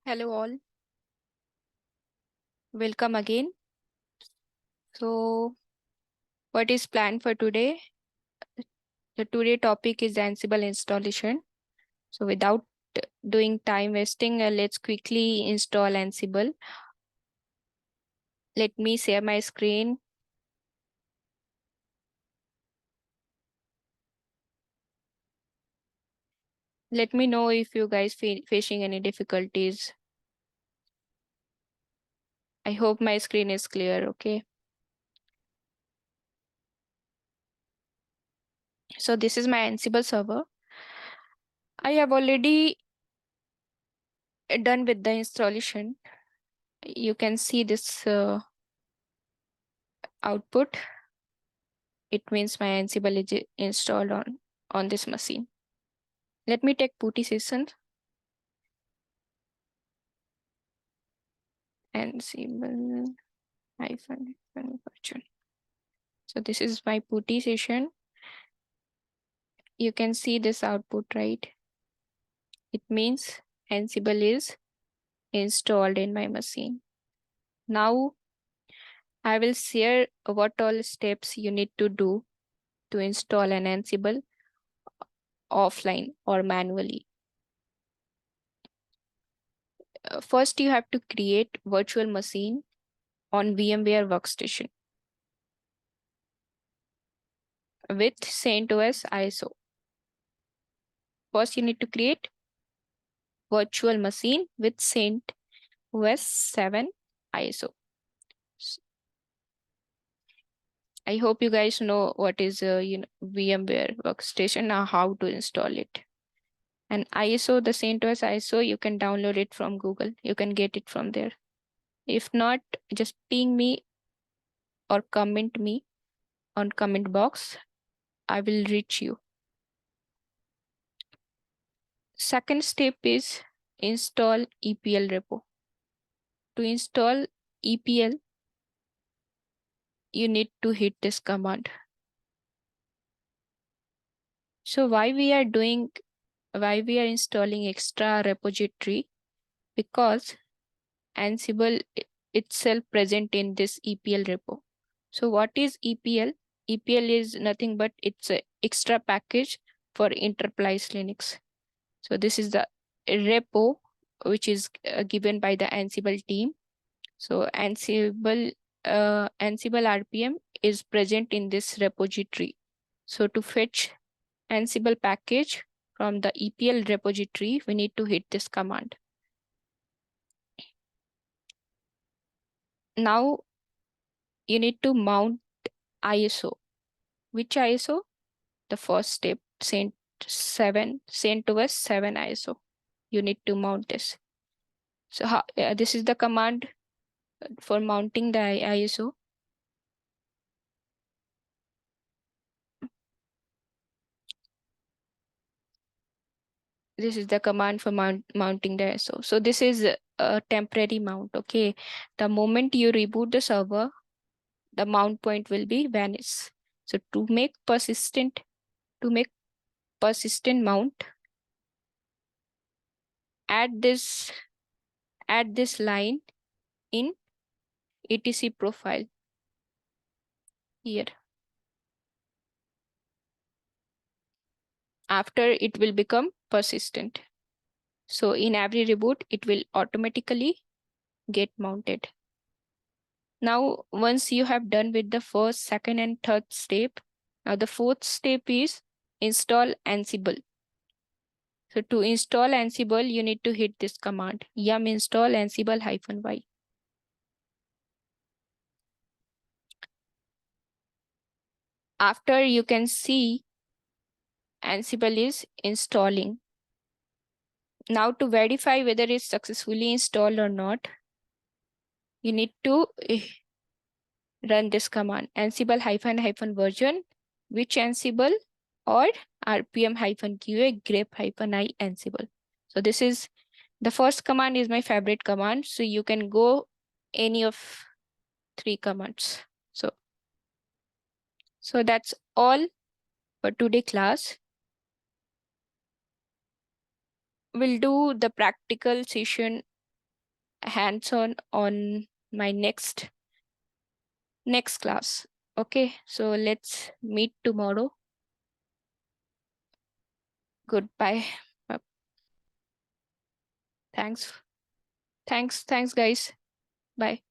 Hello all, welcome again. So, what is planned for today? The today topic is Ansible installation. So, without doing time wasting, let's quickly install Ansible. Let me share my screen. Let me know if you guys facing any difficulties. I hope my screen is clear. Okay. So, this is my Ansible server. I have already done with the installation. You can see this output. It means my Ansible is installed on this machine. Let me take putty session. Ansible hyphen virtual. So this is my putty session. You can see this output, right? It means Ansible is installed in my machine. Now I will share what all steps you need to do to install an Ansible offline or manually. First, you have to create virtual machine on VMware Workstation with CentOS ISO. First, you need to create virtual machine with CentOS 7 ISO. I hope you guys know what is VMware Workstation and how to install it. And ISO, the CentOS ISO, you can download it from Google. You can get it from there. If not, just ping me or comment me on comment box. I will reach you. Second step is install EPL repo. To install EPL, you need to hit this command. So why we are installing extra repository? Because Ansible itself present in this EPL repo. So what is EPL? EPL is nothing but it's an extra package for enterprise Linux. So this is the repo which is given by the Ansible team. So Ansible RPM is present in this repository. So to fetch Ansible package from the EPL repository, we need to hit this command. Now you need to mount ISO. Which ISO? The first step, CentOS 7 ISO. You need to mount this. So this is the command for mounting the ISO. This is the command for mounting the ISO. So this is a temporary mount. Okay. The moment you reboot the server, the mount point will be vanished. So to make persistent mount, add this line in etc profile here. After it will become persistent. So in every reboot, it will automatically get mounted. Now, once you have done with the first, second, and third step, now the fourth step is install Ansible. So to install Ansible, you need to hit this command, yum install Ansible -y. After you can see Ansible is installing. Now to verify whether it's successfully installed or not, you need to run this command, Ansible -- version, which Ansible or rpm-qa grep-i Ansible. So this is the first command is my favorite command. So you can go any of 3 commands. So that's all for today class. We'll do the practical session hands-on on my next class. Okay, so let's meet tomorrow. Goodbye. Uh, thanks. Thanks, guys. Bye.